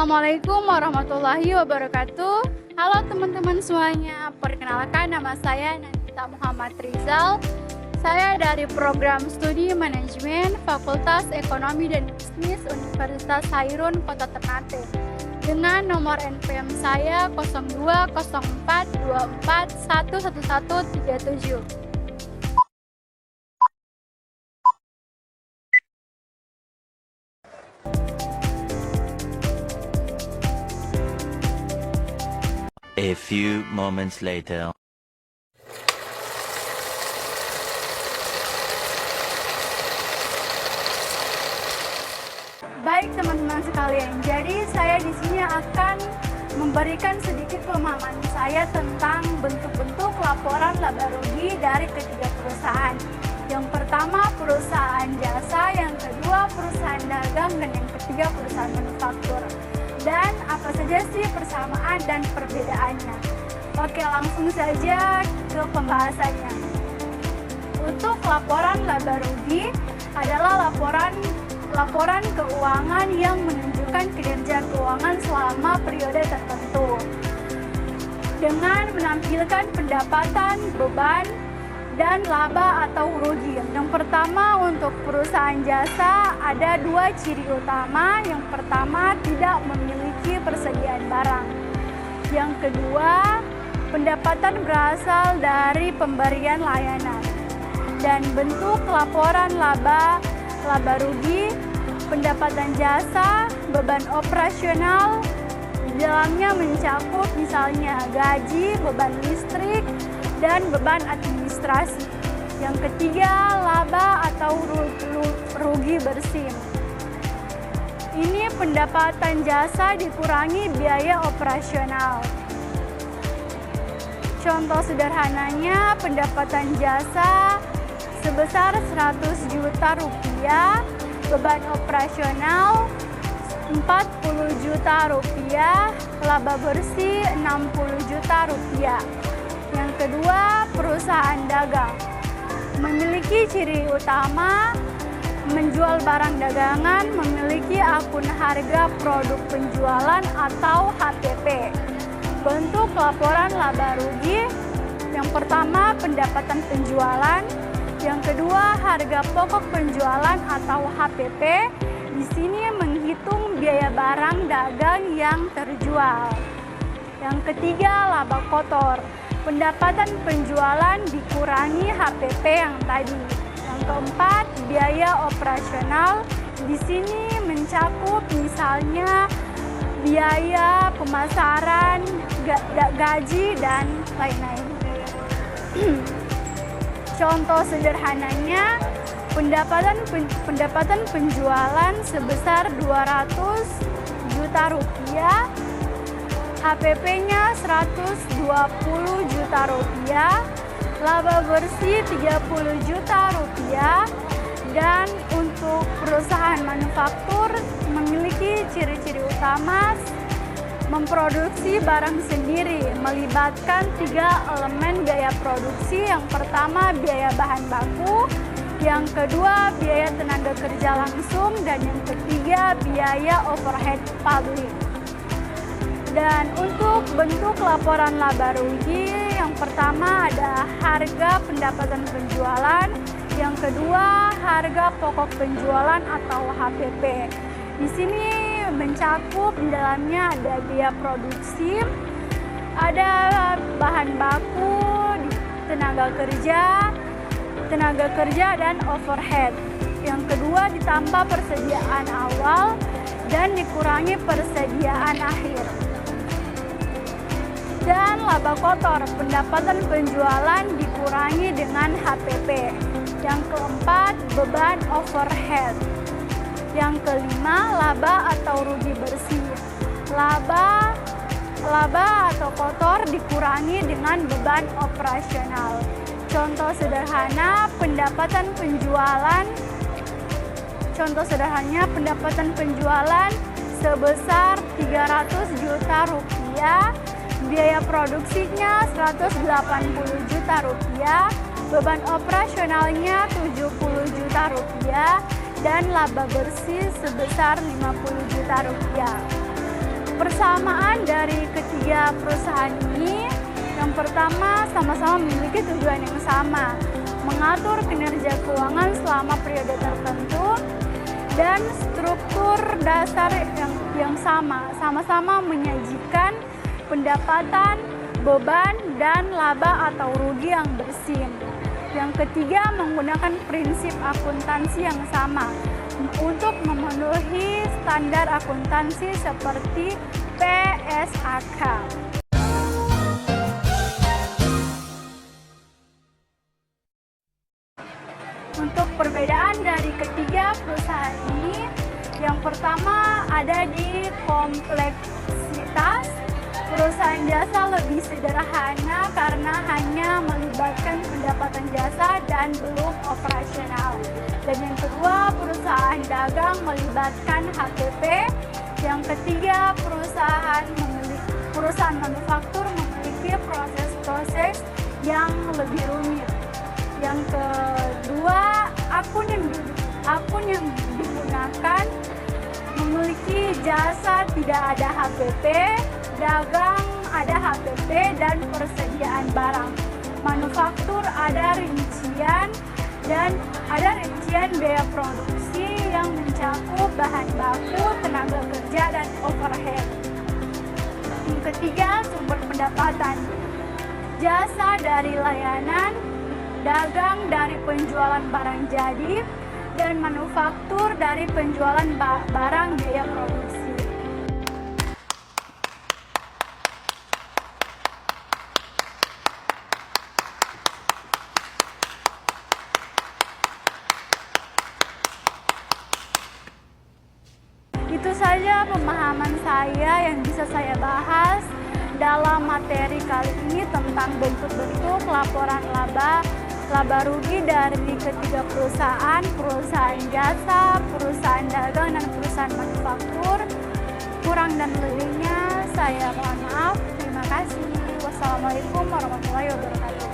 Assalamualaikum warahmatullahi wabarakatuh. Halo teman-teman semuanya, perkenalkan nama saya Nandita Muhammad Rizal. Saya dari program studi manajemen Fakultas Ekonomi dan Bisnis Universitas Hairun Kota Ternate. Dengan nomor NPM saya 020424111137. A few moments later. Baik teman-teman sekalian, jadi saya di sini akan memberikan sedikit pemahaman saya tentang bentuk-bentuk laporan laba rugi dari ketiga perusahaan. Yang pertama perusahaan jasa, yang kedua perusahaan dagang, dan yang ketiga perusahaan manufaktur. Dan apa saja sih persamaan dan perbedaannya? Oke, langsung saja ke pembahasannya. Untuk laporan laba rugi adalah laporan keuangan yang menunjukkan kinerja keuangan selama periode tertentu dengan menampilkan pendapatan, beban, dan laba atau rugi. Yang pertama untuk perusahaan jasa ada dua ciri utama. Yang pertama tidak memiliki persediaan barang. Yang kedua pendapatan berasal dari pemberian layanan. Dan bentuk laporan laba rugi, pendapatan jasa, beban operasional, di dalamnya mencakup misalnya gaji, beban listrik, dan beban administrasi. Yang ketiga, laba atau rugi bersih. Ini pendapatan jasa dikurangi biaya operasional. Contoh sederhananya, pendapatan jasa sebesar 100 juta rupiah, beban operasional 40 juta rupiah, laba bersih 60 juta rupiah. Yang kedua, perusahaan dagang memiliki ciri utama menjual barang dagangan, memiliki akun harga produk penjualan atau HPP. Bentuk laporan laba rugi, yang pertama pendapatan penjualan, yang kedua harga pokok penjualan atau HPP. Di sini menghitung biaya barang dagang yang terjual. Yang ketiga, laba kotor. Pendapatan penjualan dikurangi HPP yang tadi. Yang keempat, biaya operasional. Di sini mencakup misalnya biaya pemasaran, gaji, dan lain-lain. Contoh sederhananya, pendapatan penjualan sebesar 200 juta rupiah, HPP-nya 120 juta rupiah, laba bersih 30 juta rupiah, dan untuk perusahaan manufaktur memiliki ciri-ciri utama memproduksi barang sendiri, melibatkan 3 elemen biaya produksi. Yang pertama biaya bahan baku, yang kedua biaya tenaga kerja langsung, dan yang ketiga biaya overhead pabrik. Dan untuk bentuk laporan laba rugi, yang pertama ada harga pendapatan penjualan, yang kedua harga pokok penjualan atau HPP. Di sini mencakup di dalamnya ada biaya produksi, ada bahan baku, tenaga kerja dan overhead. Yang kedua ditambah persediaan awal dan dikurangi persediaan akhir. Dan laba kotor, pendapatan penjualan dikurangi dengan HPP. Yang keempat, beban overhead. Yang kelima, laba atau rugi bersih. Laba atau kotor dikurangi dengan beban operasional. Contoh sederhana, pendapatan penjualan sebesar 300 juta rupiah, biaya produksinya 180 juta rupiah, beban operasionalnya 70 juta rupiah, dan laba bersih sebesar 50 juta rupiah. Persamaan dari ketiga perusahaan ini, yang pertama sama-sama memiliki tujuan yang sama, mengatur kinerja keuangan selama periode tertentu, dan struktur dasar yang sama-sama menyajikan pendapatan, beban, dan laba atau rugi yang bersih. Yang ketiga, menggunakan prinsip akuntansi yang sama untuk memenuhi standar akuntansi seperti PSAK. Untuk perbedaan dari ketiga perusahaan ini, yang pertama ada di kompleksitas. Perusahaan jasa lebih sederhana karena hanya melibatkan pendapatan jasa dan belum operasional. Dan yang kedua, perusahaan dagang melibatkan HPP. Yang ketiga, perusahaan manufaktur memiliki proses-proses yang lebih rumit. Yang kedua, akun yang digunakan memiliki jasa tidak ada HPP, dagang ada HPP dan persediaan barang. Manufaktur ada rincian dan ada rincian biaya produksi yang mencakup bahan baku, tenaga kerja, dan overhead. Yang ketiga, sumber pendapatan. Jasa dari layanan, dagang dari penjualan barang jadi, dan manufaktur dari penjualan barang biaya produksi. Itu saja pemahaman saya yang bisa saya bahas dalam materi kali ini tentang bentuk-bentuk laporan laba rugi dari ketiga perusahaan jasa, perusahaan dagang, dan perusahaan manufaktur. Kurang dan lebihnya saya mohon maaf. Terima kasih. Wassalamualaikum warahmatullahi wabarakatuh.